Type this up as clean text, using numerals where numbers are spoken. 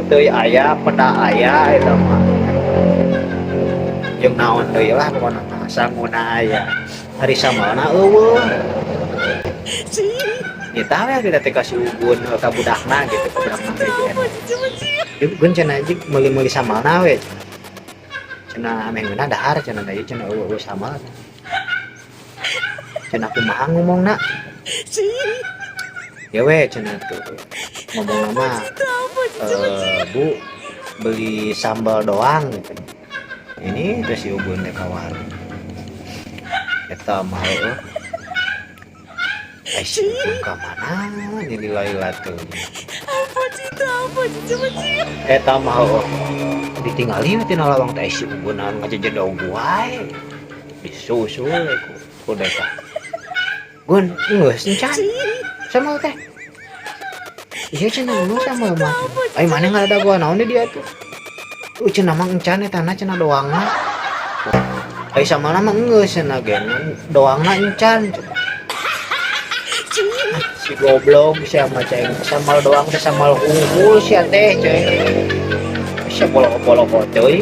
teuy aya peda aya eta mah jeung naon deui lah pokona mah sanguna aya hari samalna eueuh eta we kita teh kasih ugun ka budakna gitu ka budakna BJN ugun cenah anjing meuli-meuli samalna we cenah menggeuna dahar cenah da ieu cenah eueuh samal cenah kumaha ngomongna ya we cenah tuh ngomongna mah Bu beli sambal doang gitu ini terus si ugun teh ka warung eta mah heueuh si ugun ka mana jadi lila tuh eta mah heueuh ditinggali we tina lawang teh si ugun anu ngajejedog wae disusul ku deka gun geus encan sama teh iya cenah lu sama mah ai mana nggak ada gua naon dia tuh cenah mah encan eta na cenah doangna ai sama mah geus cenah gen doangna encan si goblok sia mah ceng samal doang teh samal unggul sia teh ceng sia bolok-bolok teuy